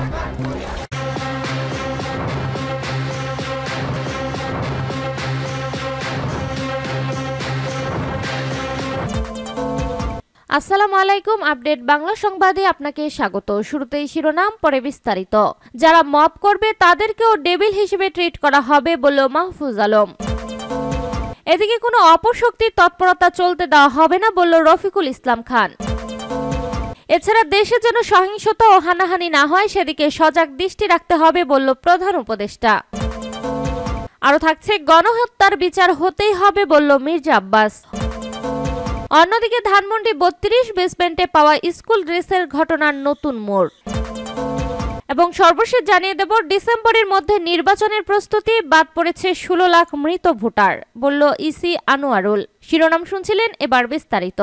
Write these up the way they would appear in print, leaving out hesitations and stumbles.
আসসালামু আলাইকুম। আপডেট বাংলা সংবাদে আপনাকে স্বাগত। শুরুতেই শিরোনাম, পরে বিস্তারিত। যারা মব করবে তাদেরকেও ডেভিল হিসেবে ট্রিট করা হবে বলল মাহফুজ আলম। এদিকে কোনো অপশক্তির তৎপরতা চলতে দেওয়া হবে না বলল রফিকুল ইসলাম খান। এছাড়া দেশে যেন সহিংসতা ও হানাহানি না হয় সেদিকে সজাগ দৃষ্টি রাখতে হবে বলল প্রধান উপদেষ্টা। আরও থাকছে, গণহত্যার বিচার হতেই হবে বলল মির্জা আব্বাস। অন্যদিকে ধানমন্ডি ৩২ বেসমেন্টে পাওয়া স্কুল ড্রেসের ঘটনার নতুন মোড়। এবং সর্বশেষ জানিয়ে দেব, ডিসেম্বরের মধ্যে নির্বাচনের প্রস্তুতি, বাদ পড়েছে ১৬ লাখ মৃত ভোটার বলল ইসি আনোয়ারুল। শিরোনাম শুনছিলেন, এবার বিস্তারিত।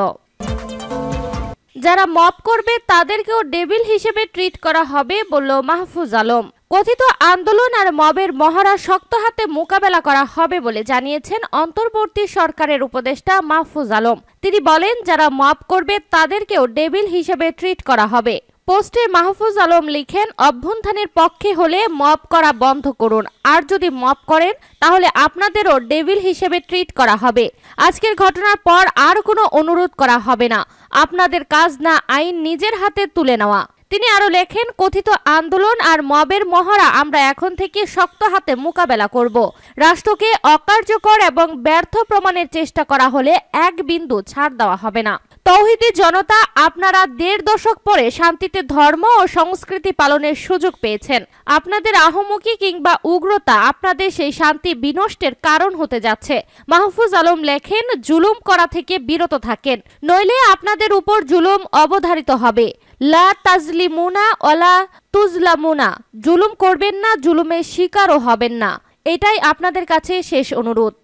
যারা মব করবে তাদেরকেও ডেভিল হিসেবে ট্রিট করা হবে বলল মাহফুজ আলম। কথিত আন্দোলন আর মবের মহড়া শক্ত হাতে মোকাবেলা করা হবে বলে জানিয়েছেন অন্তর্বর্তী সরকারের উপদেষ্টা মাহফুজ আলম। তিনি বলেন, যারা মব করবে তাদেরকেও ডেভিল হিসেবে ট্রিট করা হবে। পোস্টে মাহফুজ আলম লিখেন, অভ্যুত্থানের পক্ষে হলে মব করা বন্ধ করুন, আর যদি মব করেন তাহলে আপনাদেরও ডেভিল হিসেবে ট্রিট করা হবে। আজকের ঘটনার পর আর কোনো অনুরোধ করা হবে না। আপনাদের কাজ না আইন নিজের হাতে তুলে নেওয়া। তিনি আরো লেখেন, কথিত আন্দোলন আর মবের মহড়া আমরা এখন থেকে শক্ত হাতে মোকাবেলা করব। রাষ্ট্রকে অকার্যকর এবং ব্যর্থ প্রমাণের চেষ্টা করা হলে এক বিন্দু ছাড় দেওয়া হবে না। তৌহিদি জনতা, আপনারা ১.৫ দশক পরে শান্তিতে ধর্ম ও সংস্কৃতি পালনের সুযোগ পেয়েছেন। আপনাদের আহমকি কিংবা উগ্রতা আপনাদের সেই শান্তি বিনষ্টের কারণ হতে যাচ্ছে। মাহফুজ আলম লেখেন, জুলুম করা থেকে বিরত থাকেন, নইলে আপনাদের উপর জুলুম অবধারিত হবে। লা তাজলিমুনা ওয়ালা তুজলামুনা, জুলুম করবেন না, জুলুমের শিকারও হবেন না। এটাই আপনাদের কাছে শেষ অনুরোধ।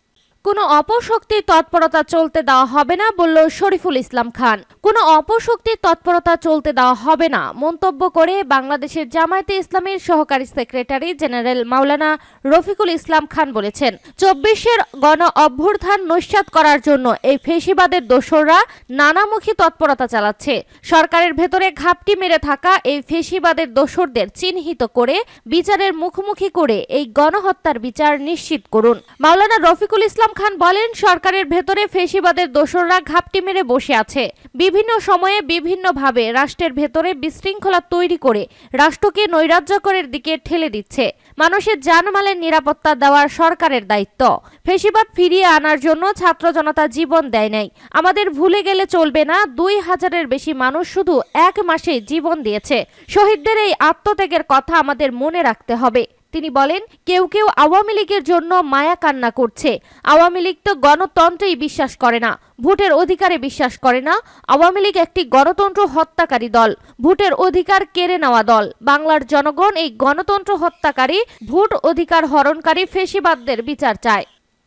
কোনো অপশক্তির তৎপরতা চলতে দেওয়া হবে না বলল শরীফুল ইসলাম খান। কোনো অপশক্তির তৎপরতা চলতে দেওয়া হবে না মন্তব্য করে বাংলাদেশের জামায়াতে ইসলামীর সহকারী সেক্রেটারি জেনারেল মাওলানা রফিকুল ইসলাম খান বলেছেন, ২৪-এর গণ অভ্যুত্থান নস্যাৎ করার জন্য এই ফেসিবাদের দোসররা নানামুখী তৎপরতা চালাচ্ছে। সরকারের ভেতরে ঘাপটি মেরে থাকা এই ফেসিবাদের দোসরদের চিহ্নিত করে বিচারের মুখোমুখি করে এই গণহত্যার বিচার নিশ্চিত করুন। মাওলানা রফিকুল ইসলাম খান বলেন, সরকারের ভেতরে ফেসিবাদের দোসররা ঘাপটি মেরে বসে আছে। বিভিন্ন সময়ে বিভিন্নভাবে রাষ্ট্রের ভেতরে বিশৃঙ্খলা তৈরি করে রাষ্ট্রকে নৈরাজ্যকরের দিকে ঠেলে দিচ্ছে। মানুষের জানমালের নিরাপত্তা দেওয়ার সরকারের দায়িত্ব। ফেসিবাদ ফিরিয়ে আনার জন্য ছাত্র জনতা জীবন দেয় নাই। আমাদের ভুলে গেলে চলবে না, ২,০০০-এর বেশি মানুষ শুধু ১ মাসে জীবন দিয়েছে। শহীদদের এই আত্মত্যাগের কথা আমাদের মনে রাখতে হবে। তিনি বলেন, কেউ কেউ আওয়ামী লীগের জন্য মায়া কান্না করছে। আওয়ামী লীগ তো গণতন্ত্রেই বিশ্বাস করে না, ভোটের অধিকারে বিশ্বাস করে না। আওয়ামী লীগ একটি গণতন্ত্র হত্যাকারী দল, ভোটের অধিকার কেড়ে নেওয়া দল। বাংলার জনগণ এই গণতন্ত্র হত্যাকারী, ভোট অধিকার হরণকারী ফেসিবাদদের বিচার চায়।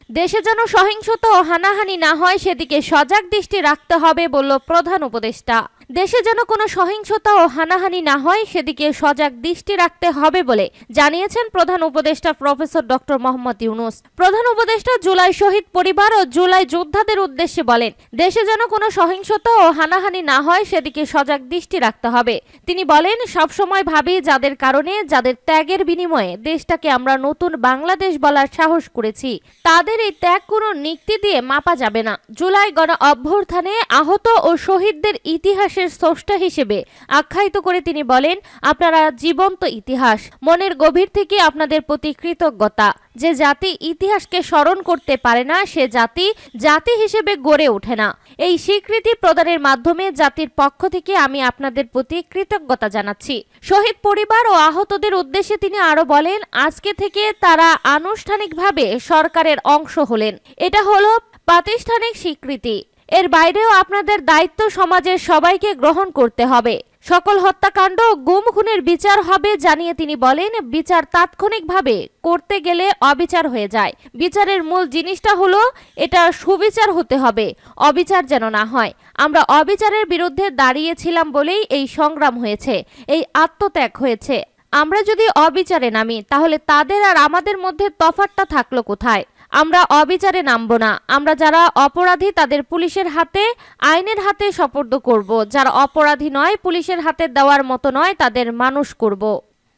দেশে যেন সহিংসতা ও হানাহানি না হয় সেদিকে সজাগ দৃষ্টি রাখতে হবে বলল প্রধান উপদেষ্টা। দেশে যেন কোনো সহিংসতা ও হানাহানি না হয় সেদিকে সজাগ দৃষ্টি রাখতে হবে বলে জানিয়েছেন প্রধান উপদেষ্টা প্রফেসর ডক্টর মোহাম্মদ ইউনূস। প্রধান উপদেষ্টা জুলাই শহীদ পরিবার ও জুলাই যোদ্ধাদের উদ্দেশ্যে বলেন, দেশে যেন কোনো সহিংসতা ও হানাহানি না হয় সেদিকে সজাগ দৃষ্টি রাখতে হবে। তিনি বলেন, সবসময় ভাবি যাদের কারণে, যাদের ত্যাগের বিনিময়ে দেশটাকে আমরা নতুন বাংলাদেশ বলার সাহস করেছি, তাদের এই ত্যাগ কোনো নিক্তি দিয়ে মাপা যাবে না। জুলাই গণ অভ্যুত্থানে আহত ও শহীদদের ইতিহাসের স্রষ্টা হিসেবে আখ্যায়িত করে তিনি বলেন, আপনারা জীবন্ত ইতিহাস। মনের গভীর থেকে আপনাদের প্রতি কৃতজ্ঞতা। যে জাতি ইতিহাসকে স্মরণ করতে পারে না সে জাতি জাতি হিসেবে গড়ে ওঠে না। এই স্বীকৃতি প্রদানের মাধ্যমে জাতির পক্ষ থেকে আমি আপনাদের প্রতি কৃতজ্ঞতা জানাচ্ছি। শহীদ পরিবার ও আহতদের উদ্দেশ্যে তিনি আরো বলেন, আজকে থেকে তারা আনুষ্ঠানিকভাবে সরকারের অংশ হলেন। এটা হলো প্রাতিষ্ঠানিক স্বীকৃতি। এর বাইরেও আপনাদের দায়িত্ব সমাজের সবাইকে গ্রহণ করতে হবে। সকল হত্যাকাণ্ড ও গুম খুনের বিচার হবে জানিয়ে তিনি বলেন, বিচার তাৎক্ষণিকভাবে করতে গেলে অবিচার হয়ে যায়। বিচারের মূল জিনিসটা হলো এটা সুবিচার হতে হবে, অবিচার যেন না হয়। আমরা অবিচারের বিরুদ্ধে দাঁড়িয়েছিলাম বলেই এই সংগ্রাম হয়েছে, এই আত্মত্যাগ হয়েছে। আমরা যদি অবিচারে নামি তাহলে তাদের আর আমাদের মধ্যে তফাৎটা থাকলো কোথায়? আমরা অবিচারে নামবো না। আমরা যারা অপরাধী তাদের পুলিশের হাতে, আইনের হাতে সোপর্দ করব। যারা অপরাধী নয়, পুলিশের হাতে দেওয়ার মতো নয়, তাদের মানুষ করব।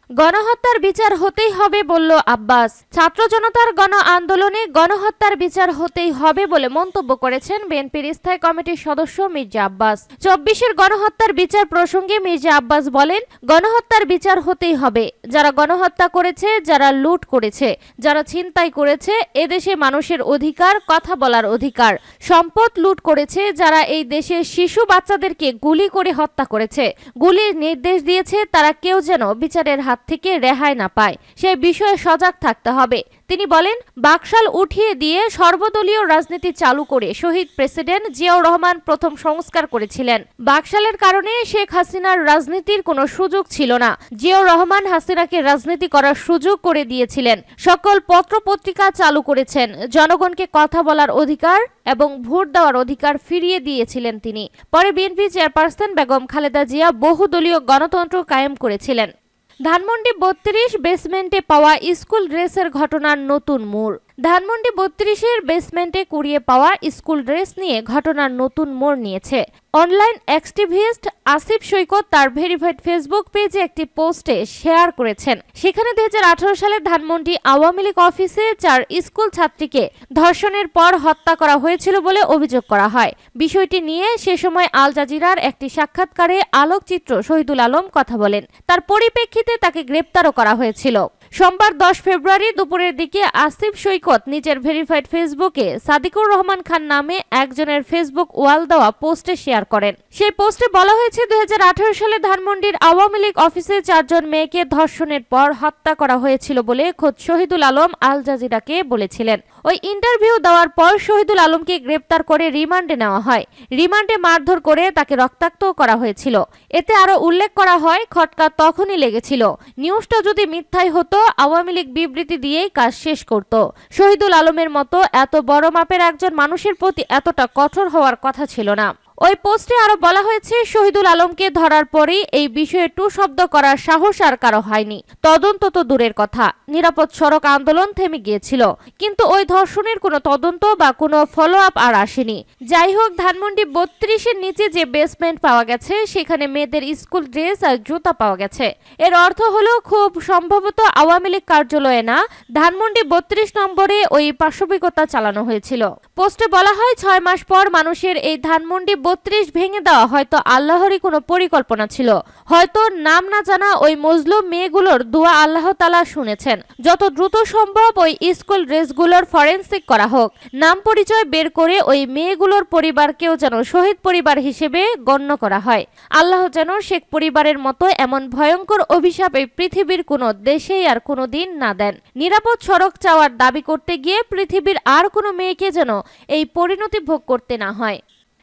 গণহত্যার বিচার হতেই হবে বলল আব্বাস। ছাত্র জনতার গণ আন্দোলনে গণহত্যার বিচার হতেই হবে বলে মন্তব্য করেছেন বিএনপির স্থায়ী কমিটির সদস্য মির্জা আব্বাস। ২৪-এর গণহত্যার বিচার প্রসঙ্গে মির্জা আব্বাস বলেন, গণহত্যার বিচার হতেই হবে। যারা গণহত্যা করেছে, যারা লুট করেছে, যারা ছিনতাই করেছে, এদেশে মানুষের অধিকার, কথা বলার অধিকার, সম্পদ লুট করেছে, যারা এই দেশে শিশু বাচ্চাদেরকে গুলি করে হত্যা করেছে, গুলির নির্দেশ দিয়েছে, তারা কেউ যেন বিচারের হাত থেকে রেহাই না পায়, সেই বিষয়ে সজাগ থাকতে হবে। তিনি বলেন, বাকশাল উঠিয়ে দিয়ে সর্বদলীয় রাজনীতি চালু করে শহীদ প্রেসিডেন্ট জিয়াউর রহমান প্রথম সংস্কার করেছিলেন। বাকশালের কারণে শেখ হাসিনার রাজনীতির কোনো সুযোগ ছিল না। জিয়াউর রহমান হাসিনাকে রাজনীতি করার সুযোগ করে দিয়েছিলেন। সকল পত্রপত্রিকা চালু করেছেন। জনগণকে কথা বলার অধিকার এবং ভোট দেওয়ার অধিকার ফিরিয়ে দিয়েছিলেন তিনি। পরে বিএনপি চেয়ারপারসন বেগম খালেদা জিয়া বহুদলীয় গণতন্ত্র কায়েম করেছিলেন। ধানমন্ডি ৩২ বেসমেন্টে পাওয়া স্কুল ড্রেসের ঘটনার নতুন মোড়। ধানমন্ডি ৩২-এর বেসমেন্টে কুড়িয়ে পাওয়া স্কুল ড্রেস নিয়ে ঘটনার নতুন মোড় নিয়েছে। অনলাইন অ্যাক্টিভিস্ট আসিফ সৈকত তার ভেরিফাইড ফেসবুক পেজে একটি পোস্টে শেয়ার করেছেন। সেখানে ২০১৮ সালে ধানমন্ডি আওয়ামী লীগ অফিসে ৪ স্কুল ছাত্রীকে ধর্ষণের পর হত্যা করা হয়েছিল বলে অভিযোগ করা হয়। বিষয়টি নিয়ে সে সময় আল জাজিরার একটি সাক্ষাৎকারে আলোকচিত্র শহীদুল আলম কথা বলেন। তার পরিপ্রেক্ষিতে তাকে গ্রেপ্তারও করা হয়েছিল। সোমবার ১০ ফেব্রুয়ারি দুপুরের দিকে আসিফ সৈকত নিজের ভেরিফাইড ফেসবুকে সাদিকুর রহমান খান নামে একজনের ফেসবুক ওয়াল দেওয়া পোস্টে শেয়ার করেন। সেই পোস্টে বলা হয়েছে, ২০১৮ সালে ধানমন্ডির আওয়ামী লীগ অফিসে ৪ জন মেয়েকে ধর্ষণের পর হত্যা করা হয়েছিল বলে খোদ শহীদুল আলম আল জাজিরাকে বলেছিলেন। ওই ইন্টারভিউ দেওয়ার পর শহীদুল আলমকে গ্রেপ্তার করে রিমান্ডে নেওয়া হয়। রিমান্ডে মারধর করে তাকে রক্তাক্ত করা হয়েছিল। এতে আরো উল্লেখ করা হয়, খটকা তখনই লেগেছিল। নিউজটা যদি মিথ্যাই হতো, আওয়ামী লীগ বিবৃতি দিয়েই কাজ শেষ করত। শহীদুল আলমের মতো এত বড় মাপের একজন মানুষের প্রতি এতটা কঠোর হওয়ার কথা ছিল না। ওই পোস্টে আরো বলা হয়েছে, শহীদুল আলমকে ধরার পরেই এই বিষয়ে টু শব্দ করার সাহস আর কারো হয়নি। তদন্ত তো দূরের কথা, নিরাপদ সড়ক আন্দোলন থেমে গিয়েছিল, কিন্তু ওই ধর্ষণের কোনো তদন্ত বা কোনো ফলো আপ আর আসেনি। যাই হোক, ধানমন্ডি ৩২-এর নিচে যে বেসমেন্ট পাওয়া গেছে, সেখানে মেয়েদের স্কুল ড্রেস আর জুতা পাওয়া গেছে। এর অর্থ হলো খুব সম্ভবত আওয়ামী লীগ কার্যালয়ে না, ধানমন্ডি ৩২ নম্বরে ওই পাশবিকতা চালানো হয়েছিল। পোস্টে বলা হয়, ৬ মাস পর মানুষের এই ধানমন্ডি ৩২ ভেঙে দেওয়া হয়তো আল্লাহরই কোনো পরিকল্পনা ছিল। হয়তো নাম না জানা ওই মজলুম মেয়েগুলোর দোয়া আল্লাহ তাআলা শুনেছেন। যত দ্রুত সম্ভব ওই স্কুল ড্রেসগুলোর ফরেনসিক করা হোক। নাম পরিচয় বের করে ওই মেয়েগুলোর পরিবারকেও যেন শহীদ পরিবার হিসেবে গণ্য করা হয়। আল্লাহ যেন শেখ পরিবারের মতো এমন ভয়ঙ্কর অভিশাপ এই পৃথিবীর কোনো দেশেই আর কোনো দিন না দেন। নিরাপদ সড়ক চাওয়ার দাবি করতে গিয়ে পৃথিবীর আর কোনো মেয়েকে যেন এই পরিণতি ভোগ করতে না হয়।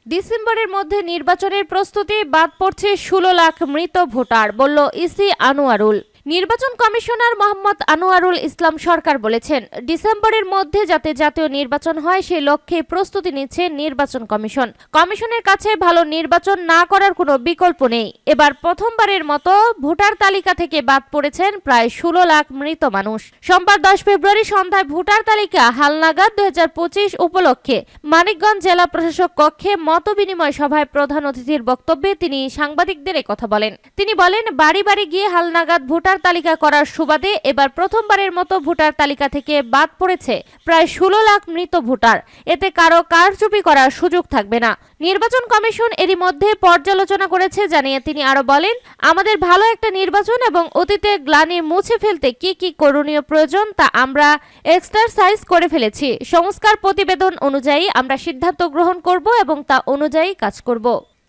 ডিসেম্বরের মধ্যে নির্বাচনের প্রস্তুতি, বাদ পড়ছে ১৬ লাখ মৃত ভোটার, বলল ইসি আনোয়ারুল। নির্বাচন কমিশনার মোহাম্মদ আনোয়ারুল ইসলাম সরকার বলেছেন, ডিসেম্বরের মধ্যে যাতে জাতীয় নির্বাচন হয় সেই লক্ষ্যে প্রস্তুতি নিচ্ছে নির্বাচন কমিশন। কমিশনের কাছে ভালো নির্বাচন না করার কোনো বিকল্প নেই। এবার প্রথমবারের মতো ভোটার তালিকা থেকে বাদ পড়েছেন প্রায় ১৬ লাখ মৃত মানুষ। সোমবার ১০ ফেব্রুয়ারি সন্ধ্যায় ভোটার তালিকা হালনাগাদ ২০২৫ উপলক্ষে মানিকগঞ্জ জেলা প্রশাসক কক্ষে মতবিনিময় সভায় প্রধান অতিথির বক্তব্যে তিনি সাংবাদিকদের কথা বলেন। তিনি বলেন, বাড়ি বাড়ি গিয়ে হালনাগাদ ভোটার তালিকা করার সুবাদে এবার প্রথমবারের মতো ভোটার তালিকা থেকে বাদ পড়েছে প্রায় ১৬ লাখ মৃত ভোটার। এতে কারো কারচুপি করার সুযোগ থাকবে না। নির্বাচন কমিশন এরই মধ্যে পর্যালোচনা করেছে জানিয়ে তিনি আরো বলেন, আমাদের ভালো একটা নির্বাচন এবং অতীতের গ্লানি মুছে ফেলতে কি কি করণীয় প্রয়োজন তা আমরা এক্সারসাইজ করে ফেলেছি। সংস্কার প্রতিবেদন অনুযায়ী আমরা সিদ্ধান্ত গ্রহণ করব এবং তা অনুযায়ী কাজ করব।